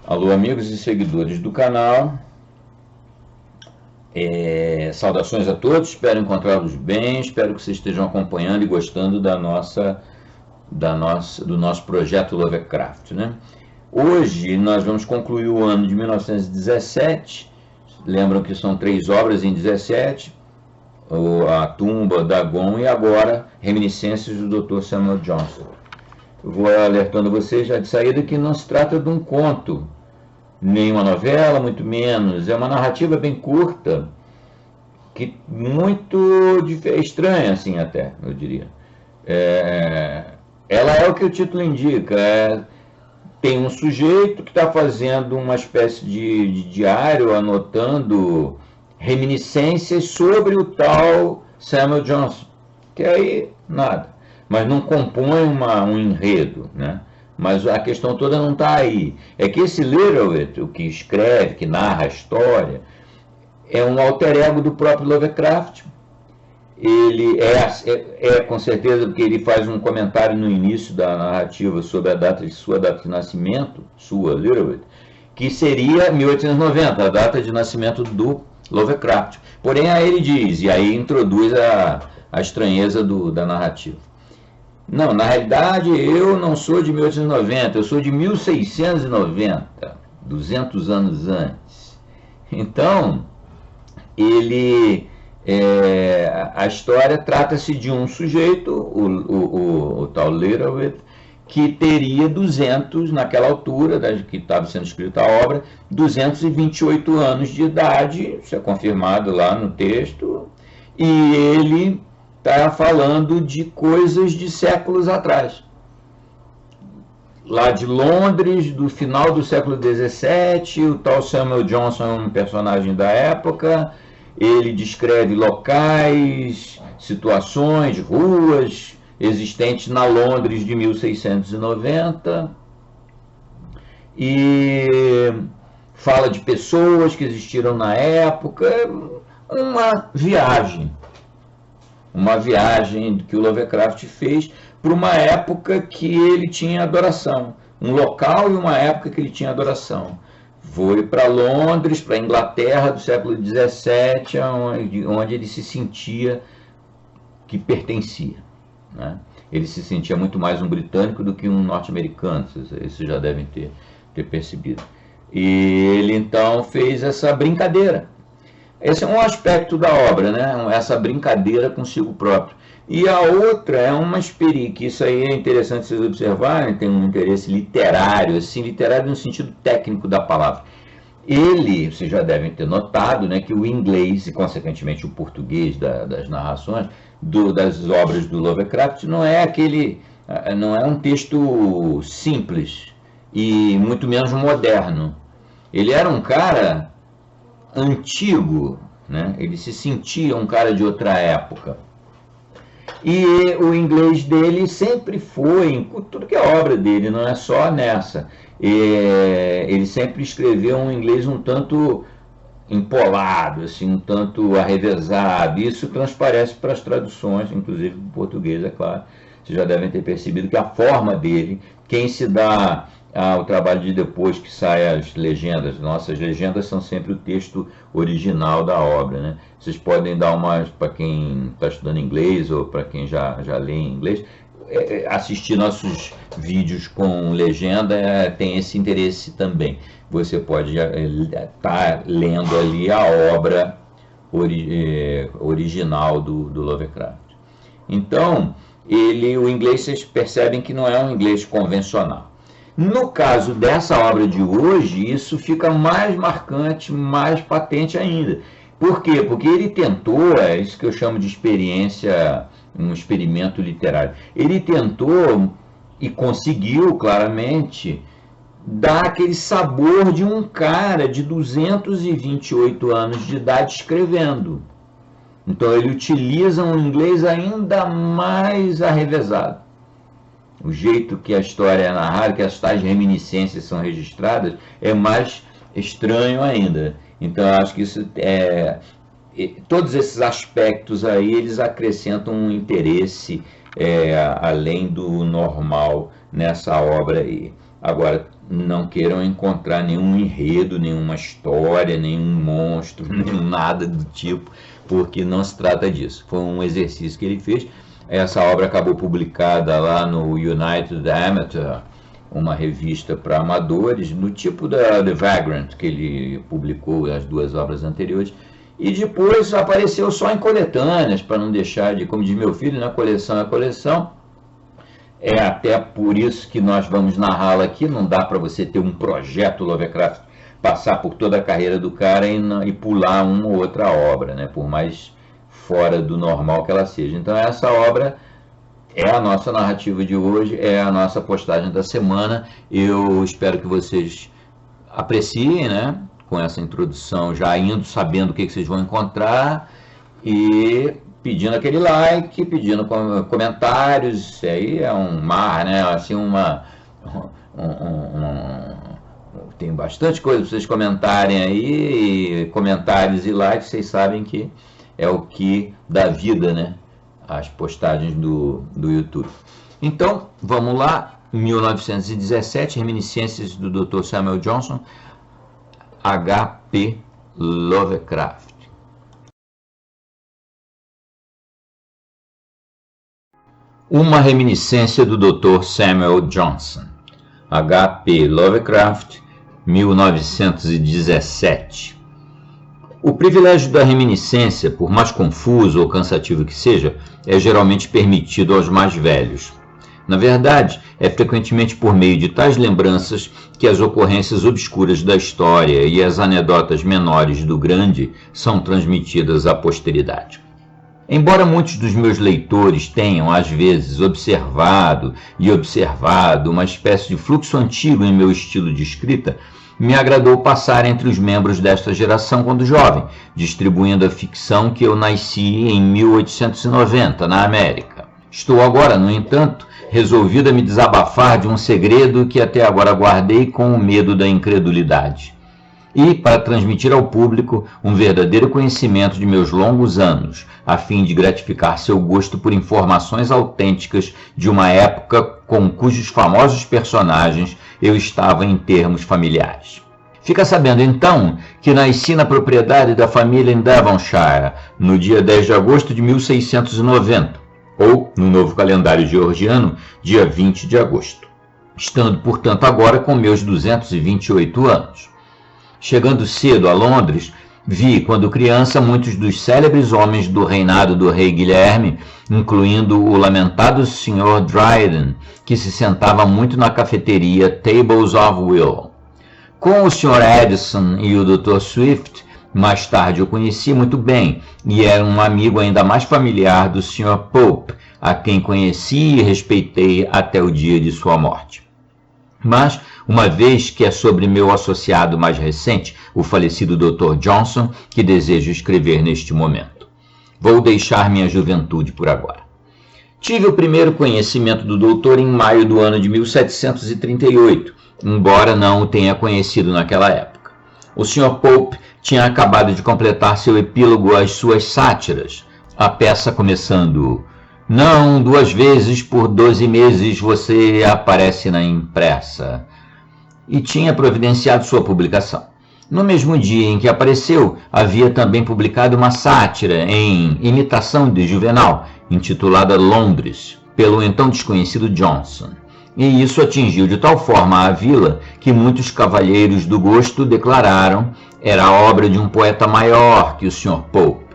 Alô, amigos e seguidores do canal. Saudações a todos, espero encontrá-los bem, espero que vocês estejam acompanhando e gostando do nosso projeto Lovecraft, né? Hoje nós vamos concluir o ano de 1917. Lembram que são 3 obras em 17, A Tumba, Dagon e agora Reminiscências do Dr. Samuel Johnson. Eu vou alertando vocês já de saída que não se trata de um conto, nem uma novela, muito menos. É uma narrativa bem curta, que muito estranha, assim, até, eu diria. Ela é o que o título indica. Tem um sujeito que está fazendo uma espécie de diário, anotando reminiscências sobre o tal Samuel Johnson, que aí nada, mas não compõe um enredo, né? Mas a questão toda não está aí. É que esse Littlewhite, o que escreve, que narra a história, é um alter ego do próprio Lovecraft. Ele é com certeza, porque ele faz um comentário no início da narrativa sobre sua data de nascimento, sua Littlewhite, que seria 1890, a data de nascimento do Lovecraft. Porém, aí ele diz, e aí introduz a estranheza da narrativa. Não, na realidade eu não sou de 1890, eu sou de 1690, 200 anos antes. Então, a história trata-se de um sujeito, o tal Littlewhite, que teria 200, naquela altura, que estava sendo escrita a obra, 228 anos de idade, isso é confirmado lá no texto, e ele está falando de coisas de séculos atrás. Lá de Londres, do final do século XVII, o tal Samuel Johnson é um personagem da época, ele descreve locais, situações, ruas existentes na Londres de 1690 e fala de pessoas que existiram na época, uma viagem que o Lovecraft fez para uma época que ele tinha adoração, um local e uma época que ele tinha adoração. Foi para Londres, para a Inglaterra do século XVII, onde ele se sentia que pertencia, né? Ele se sentia muito mais um britânico do que um norte-americano, vocês já devem ter percebido. E ele então fez essa brincadeira. Esse é um aspecto da obra, né? Essa brincadeira consigo próprio. E a outra é uma experiência, que isso aí é interessante vocês observarem, tem um interesse literário, assim, literário no sentido técnico da palavra. Vocês já devem ter notado, né, que o inglês e, consequentemente, o português das narrações, das obras do Lovecraft, não é um texto simples e muito menos moderno. Ele era um cara antigo, né? Ele se sentia um cara de outra época. E o inglês dele sempre foi, em tudo que é obra dele, não é só nessa. Ele sempre escreveu um inglês um tanto empolado, assim, um tanto arrevezado. Isso transparece para as traduções, inclusive do português, é claro. Vocês já devem ter percebido que a forma dele, quem se dá o trabalho de depois que saem as legendas, nossas legendas são sempre o texto original da obra, né? Vocês podem dar uma, para quem está estudando inglês ou para quem já lê em inglês, assistir nossos vídeos com legenda tem esse interesse também. Você pode estar lendo ali a obra original do Lovecraft. Então, o inglês, vocês percebem que não é um inglês convencional. No caso dessa obra de hoje, isso fica mais marcante, mais patente ainda. Por quê? Porque ele tentou, é isso que eu chamo de experiência, um experimento literário. Ele tentou e conseguiu claramente dar aquele sabor de um cara de 228 anos de idade escrevendo. Então ele utiliza um inglês ainda mais arrevezado. O jeito que a história é narrada, que as tais reminiscências são registradas, é mais estranho ainda. Então eu acho que todos esses aspectos aí, eles acrescentam um interesse além do normal nessa obra aí. Agora, não queiram encontrar nenhum enredo, nenhuma história, nenhum monstro, nenhum nada do tipo, porque não se trata disso. Foi um exercício que ele fez. Essa obra acabou publicada lá no United Amateur, uma revista para amadores, no tipo da The Vagrant, que ele publicou as 2 obras anteriores, e depois apareceu só em coletâneas, para não deixar de, como diz meu filho, né, coleção é coleção. É até por isso que nós vamos narrá-la aqui. Não dá para você ter um projeto Lovecraft, passar por toda a carreira do cara e pular uma ou outra obra, né? Por mais fora do normal que ela seja. Então essa obra é a nossa narrativa de hoje, é a nossa postagem da semana. Eu espero que vocês apreciem, né? Com essa introdução, já indo sabendo o que vocês vão encontrar, e pedindo aquele like, pedindo comentários. Isso aí é um mar, né? Assim, tem bastante coisa para vocês comentarem aí, e comentários e likes, vocês sabem que é o que dá vida, né? As postagens do YouTube. Então, vamos lá. 1917, Reminiscências do Dr. Samuel Johnson, H.P. Lovecraft. Uma reminiscência do Dr. Samuel Johnson, H.P. Lovecraft, 1917. O privilégio da reminiscência, por mais confuso ou cansativo que seja, é geralmente permitido aos mais velhos. Na verdade, é frequentemente por meio de tais lembranças que as ocorrências obscuras da história e as anedotas menores do grande são transmitidas à posteridade. Embora muitos dos meus leitores tenham, às vezes, observado uma espécie de fluxo antigo em meu estilo de escrita, me agradou passar entre os membros desta geração quando jovem, distribuindo a ficção que eu nasci em 1890, na América. Estou agora, no entanto, resolvido a me desabafar de um segredo que até agora guardei com o medo da incredulidade. E para transmitir ao público um verdadeiro conhecimento de meus longos anos, a fim de gratificar seu gosto por informações autênticas de uma época com cujos famosos personagens eu estava em termos familiares. Fica sabendo, então, que nasci na propriedade da família em Devonshire, no dia 10 de agosto de 1690, ou, no novo calendário georgiano, dia 20 de agosto, estando, portanto, agora com meus 228 anos. Chegando cedo a Londres, vi, quando criança, muitos dos célebres homens do reinado do rei Guilherme, incluindo o lamentado Sr. Dryden, que se sentava muito na cafeteria Tables of Will. Com o Sr. Addison e o Dr. Swift, mais tarde eu conheci muito bem, e era um amigo ainda mais familiar do Sr. Pope, a quem conheci e respeitei até o dia de sua morte. Mas, uma vez que é sobre meu associado mais recente, o falecido Dr. Johnson, que desejo escrever neste momento. Vou deixar minha juventude por agora. Tive o primeiro conhecimento do doutor em maio do ano de 1738, embora não o tenha conhecido naquela época. O Sr. Pope tinha acabado de completar seu epílogo às suas sátiras, a peça começando: "Não, 2 vezes por 12 meses você aparece na impressa", e tinha providenciado sua publicação. No mesmo dia em que apareceu, havia também publicado uma sátira em imitação de Juvenal, intitulada Londres, pelo então desconhecido Johnson. E isso atingiu de tal forma a vila que muitos cavalheiros do gosto declararam era a obra de um poeta maior que o Sr. Pope.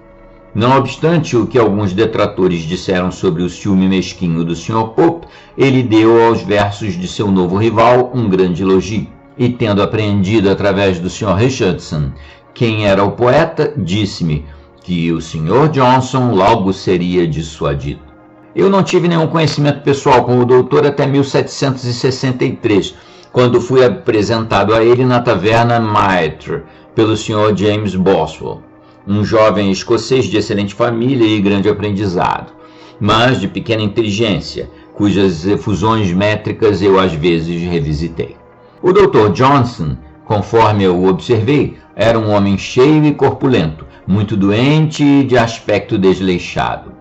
Não obstante o que alguns detratores disseram sobre o ciúme mesquinho do Sr. Pope, ele deu aos versos de seu novo rival um grande elogio. E tendo apreendido através do Sr. Richardson quem era o poeta, disse-me que o Sr. Johnson logo seria dissuadido. Eu não tive nenhum conhecimento pessoal com o doutor até 1763, quando fui apresentado a ele na taverna Maitre pelo Sr. James Boswell, um jovem escocês de excelente família e grande aprendizado, mas de pequena inteligência, cujas efusões métricas eu às vezes revisitei. O Dr. Johnson, conforme eu o observei, era um homem cheio e corpulento, muito doente e de aspecto desleixado.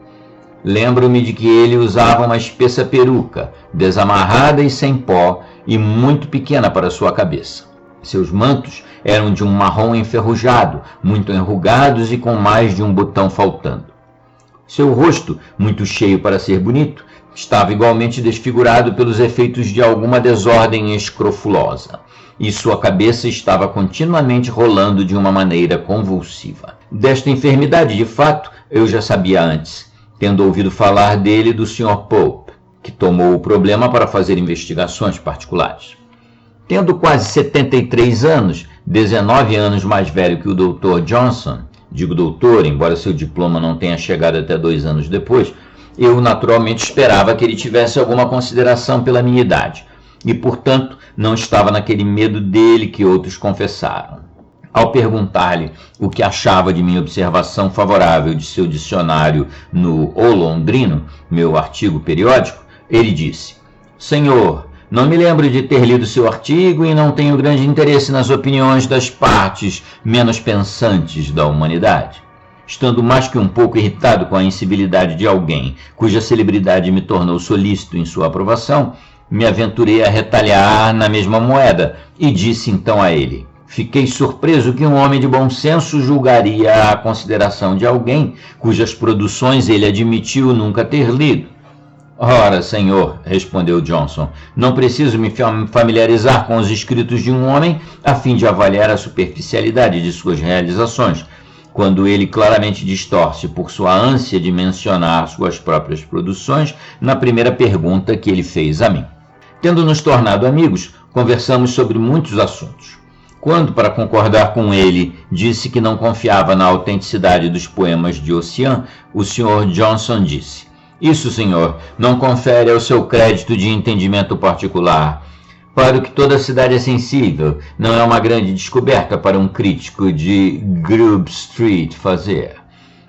Lembro-me de que ele usava uma espessa peruca, desamarrada e sem pó, e muito pequena para sua cabeça. Seus mantos eram de um marrom enferrujado, muito enrugados e com mais de um botão faltando. Seu rosto, muito cheio para ser bonito, estava igualmente desfigurado pelos efeitos de alguma desordem escrofulosa, e sua cabeça estava continuamente rolando de uma maneira convulsiva. Desta enfermidade, de fato, eu já sabia antes, tendo ouvido falar dele do Sr. Pope, que tomou o problema para fazer investigações particulares. Tendo quase 73 anos, 19 anos mais velho que o Dr. Johnson, digo doutor, embora seu diploma não tenha chegado até 2 anos depois, eu naturalmente esperava que ele tivesse alguma consideração pela minha idade, e, portanto, não estava naquele medo dele que outros confessaram. Ao perguntar-lhe o que achava de minha observação favorável de seu dicionário no O Londrino, meu artigo periódico, ele disse: Senhor, não me lembro de ter lido seu artigo e não tenho grande interesse nas opiniões das partes menos pensantes da humanidade. Estando mais que um pouco irritado com a incivilidade de alguém cuja celebridade me tornou solícito em sua aprovação, me aventurei a retalhar na mesma moeda e disse então a ele: Fiquei surpreso que um homem de bom senso julgaria a consideração de alguém cujas produções ele admitiu nunca ter lido. Ora, senhor, respondeu Johnson, não preciso me familiarizar com os escritos de um homem a fim de avaliar a superficialidade de suas realizações, quando ele claramente distorce por sua ânsia de mencionar suas próprias produções na primeira pergunta que ele fez a mim. Tendo nos tornado amigos, conversamos sobre muitos assuntos. Quando, para concordar com ele, disse que não confiava na autenticidade dos poemas de Ossian, o Sr. Johnson disse: Isso, senhor, não confere ao seu crédito de entendimento particular. Para o que toda a cidade é sensível, não é uma grande descoberta para um crítico de Grub Street fazer.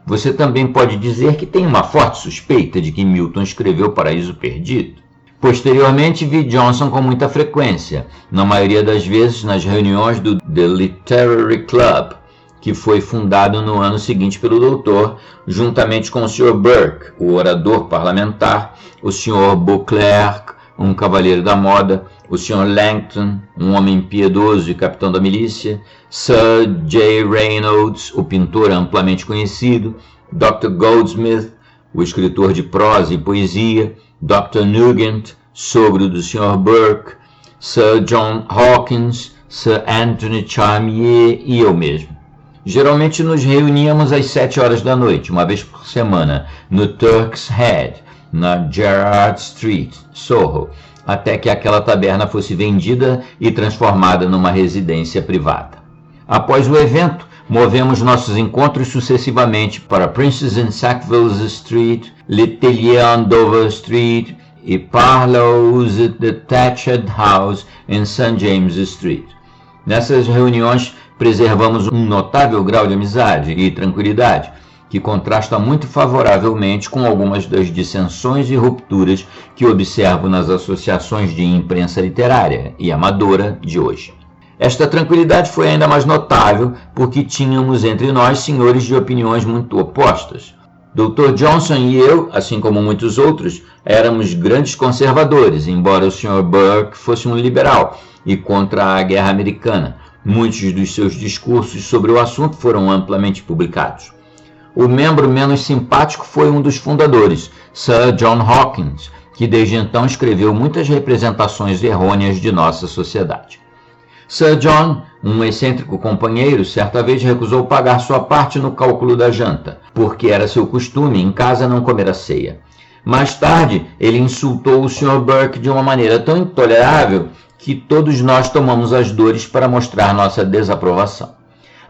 Você também pode dizer que tem uma forte suspeita de que Milton escreveu Paraíso Perdido. Posteriormente, vi Johnson com muita frequência, na maioria das vezes nas reuniões do The Literary Club, que foi fundado no ano seguinte pelo doutor, juntamente com o Sr. Burke, o orador parlamentar, o Sr. Beauclerk, um cavaleiro da moda, o Sr. Langton, um homem piedoso e capitão da milícia, Sir J. Reynolds, o pintor amplamente conhecido, Dr. Goldsmith, o escritor de prosa e poesia, Dr. Nugent, sogro do Sr. Burke, Sir John Hawkins, Sir Anthony Charmier e eu mesmo. Geralmente nos reuníamos às 7 horas da noite, uma vez por semana, no Turk's Head, na Gerrard Street, Soho, até que aquela taberna fosse vendida e transformada numa residência privada. Após o evento, movemos nossos encontros sucessivamente para Princess and Sackville Street, Letellier and Dover Street e Parlows at the Thatched House em St. James Street. Nessas reuniões, preservamos um notável grau de amizade e tranquilidade, que contrasta muito favoravelmente com algumas das dissensões e rupturas que observo nas associações de imprensa literária e amadora de hoje. Esta tranquilidade foi ainda mais notável porque tínhamos entre nós senhores de opiniões muito opostas. Dr. Johnson e eu, assim como muitos outros, éramos grandes conservadores, embora o Sr. Burke fosse um liberal e contra a guerra americana. Muitos dos seus discursos sobre o assunto foram amplamente publicados. O membro menos simpático foi um dos fundadores, Sir John Hawkins, que desde então escreveu muitas representações errôneas de nossa sociedade. Sir John, um excêntrico companheiro, certa vez recusou pagar sua parte no cálculo da janta, porque era seu costume em casa não comer a ceia. Mais tarde, ele insultou o Sr. Burke de uma maneira tão intolerável que todos nós tomamos as dores para mostrar nossa desaprovação.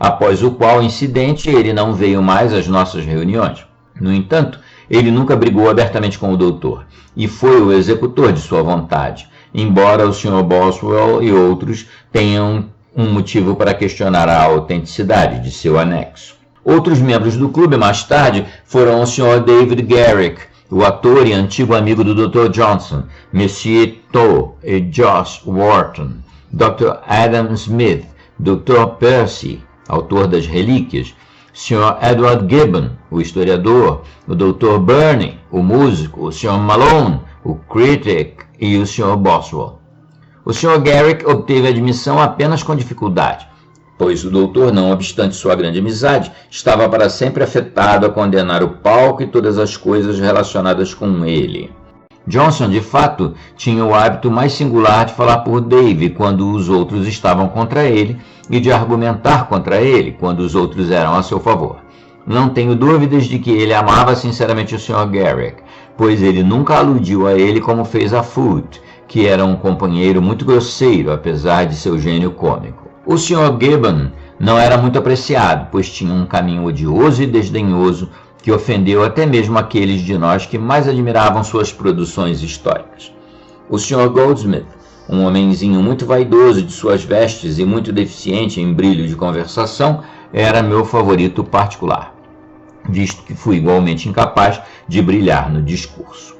Após o qual incidente, ele não veio mais às nossas reuniões. No entanto, ele nunca brigou abertamente com o doutor, e foi o executor de sua vontade, embora o Sr. Boswell e outros tenham um motivo para questionar a autenticidade de seu anexo. Outros membros do clube, mais tarde, foram o Sr. David Garrick, o ator e antigo amigo do Dr. Johnson, Monsieur Tow e Josh Wharton, Dr. Adam Smith, Dr. Percy, autor das Relíquias, Sr. Edward Gibbon, o historiador, o Dr. Burney, o músico, o Sr. Malone, o critic e o Sr. Boswell. O Sr. Garrick obteve admissão apenas com dificuldade, pois o doutor, não obstante sua grande amizade, estava para sempre afetado a condenar o palco e todas as coisas relacionadas com ele. Johnson, de fato, tinha o hábito mais singular de falar por Dave quando os outros estavam contra ele e de argumentar contra ele quando os outros eram a seu favor. Não tenho dúvidas de que ele amava sinceramente o Sr. Garrick, pois ele nunca aludiu a ele como fez a Foote, que era um companheiro muito grosseiro, apesar de seu gênio cômico. O Sr. Gibbon não era muito apreciado, pois tinha um caminho odioso e desdenhoso que ofendeu até mesmo aqueles de nós que mais admiravam suas produções históricas. O Sr. Goldsmith, um homenzinho muito vaidoso de suas vestes e muito deficiente em brilho de conversação, era meu favorito particular, visto que fui igualmente incapaz de brilhar no discurso.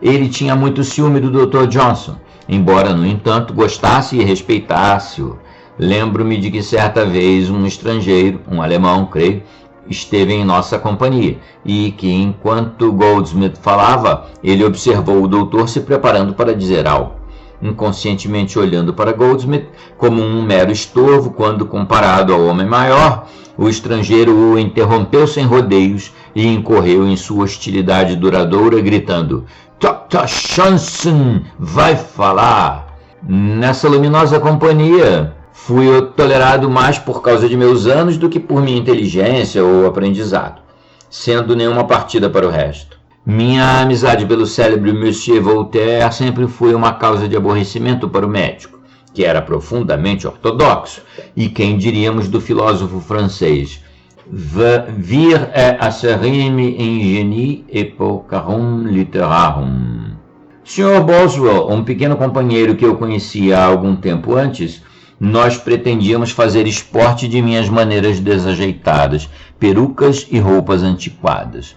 Ele tinha muito ciúme do Dr. Johnson, embora, no entanto, gostasse e respeitasse-o. Lembro-me de que certa vez um estrangeiro, um alemão, creio, esteve em nossa companhia e que, enquanto Goldsmith falava, ele observou o doutor se preparando para dizer algo, inconscientemente olhando para Goldsmith como um mero estorvo quando, comparado ao homem maior, o estrangeiro o interrompeu sem rodeios e incorreu em sua hostilidade duradoura, gritando: "Dr. Johnson vai falar!" Nessa luminosa companhia, fui tolerado mais por causa de meus anos do que por minha inteligência ou aprendizado, sendo nenhuma partida para o resto. Minha amizade pelo célebre Monsieur Voltaire sempre foi uma causa de aborrecimento para o médico, que era profundamente ortodoxo, e quem diríamos do filósofo francês: "Vir est acerrime ingenie epocharum literarum." Sr. Boswell, um pequeno companheiro que eu conhecia há algum tempo antes, nós pretendíamos fazer esporte de minhas maneiras desajeitadas, perucas e roupas antiquadas.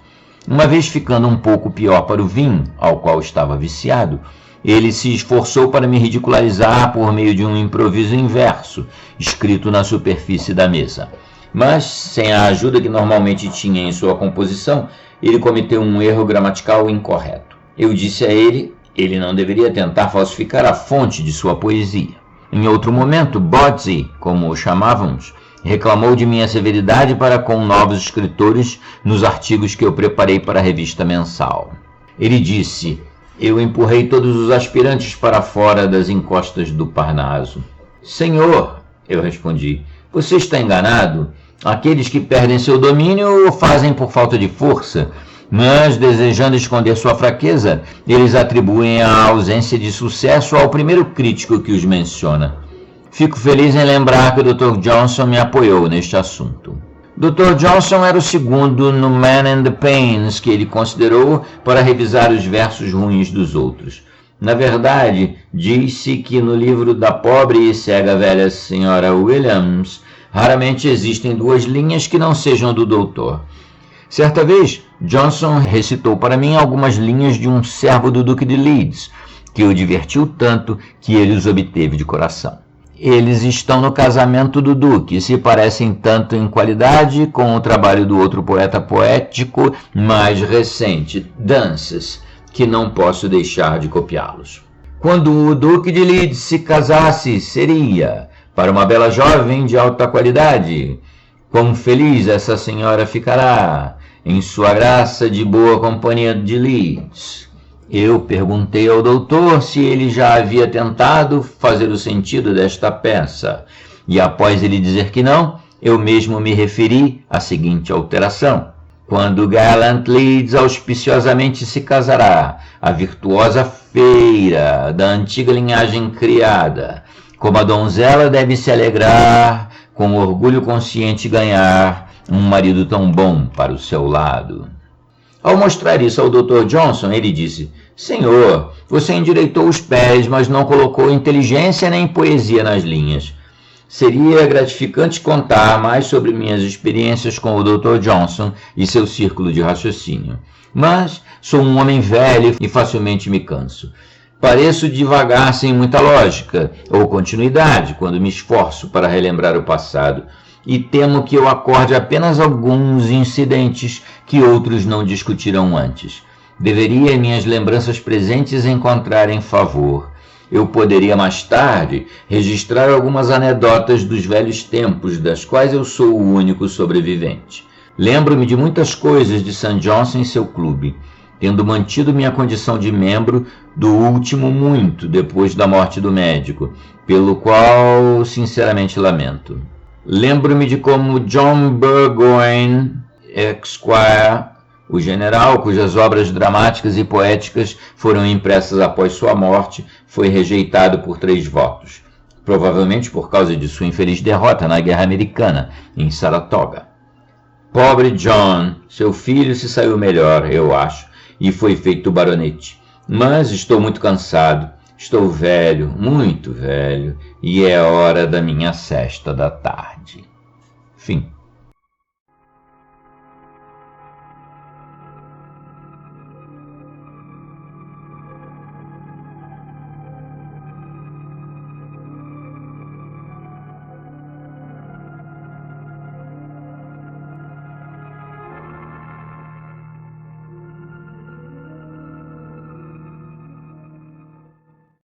Uma vez ficando um pouco pior para o vinho, ao qual estava viciado, ele se esforçou para me ridicularizar por meio de um improviso inverso, escrito na superfície da mesa. Mas, sem a ajuda que normalmente tinha em sua composição, ele cometeu um erro gramatical incorreto. Eu disse a ele não deveria tentar falsificar a fonte de sua poesia. Em outro momento, Bodsey, como o chamávamos, reclamou de minha severidade para com novos escritores nos artigos que eu preparei para a revista mensal. Ele disse: "Eu empurrei todos os aspirantes para fora das encostas do Parnaso." "Senhor," eu respondi, "você está enganado. Aqueles que perdem seu domínio o fazem por falta de força, mas, desejando esconder sua fraqueza, eles atribuem a ausência de sucesso ao primeiro crítico que os menciona. Fico feliz em lembrar que o Dr. Johnson me apoiou neste assunto." Dr. Johnson era o segundo no Man and the Pains que ele considerou para revisar os versos ruins dos outros. Na verdade, diz-se que no livro da pobre e cega velha Sra. Williams, raramente existem duas linhas que não sejam do doutor. Certa vez, Johnson recitou para mim algumas linhas de um servo do Duque de Leeds, que o divertiu tanto que ele os obteve de coração. Eles estão no casamento do Duque e se parecem tanto em qualidade com o trabalho do outro poeta poético mais recente, Dances, que não posso deixar de copiá-los. Quando o Duque de Leeds se casasse, seria para uma bela jovem de alta qualidade. Quão feliz essa senhora ficará em sua graça de boa companhia de Leeds. Eu perguntei ao doutor se ele já havia tentado fazer o sentido desta peça, e após ele dizer que não, eu mesmo me referi à seguinte alteração: "Quando Gallant Leeds auspiciosamente se casará, a virtuosa feira da antiga linhagem criada, como a donzela deve se alegrar, com orgulho consciente ganhar um marido tão bom para o seu lado." Ao mostrar isso ao Dr. Johnson, ele disse: "Senhor, você endireitou os pés, mas não colocou inteligência nem poesia nas linhas. Seria gratificante contar mais sobre minhas experiências com o Dr. Johnson e seu círculo de raciocínio. Mas sou um homem velho e facilmente me canso. Pareço devagar sem muita lógica ou continuidade quando me esforço para relembrar o passado. e temo que eu acorde apenas alguns incidentes que outros não discutirão antes. Deveria em minhas lembranças presentes encontrarem favor. Eu poderia mais tarde registrar algumas anedotas dos velhos tempos, das quais eu sou o único sobrevivente. Lembro-me de muitas coisas de St. John's em seu clube, tendo mantido minha condição de membro do último muito depois da morte do médico, pelo qual sinceramente lamento. Lembro-me de como John Burgoyne, Esquire, o general cujas obras dramáticas e poéticas foram impressas após sua morte, foi rejeitado por 3 votos, provavelmente por causa de sua infeliz derrota na Guerra Americana, em Saratoga. Pobre John, seu filho se saiu melhor, eu acho, e foi feito baronete. Mas estou muito cansado, estou velho, muito velho, e é hora da minha sesta da tarde. Fim.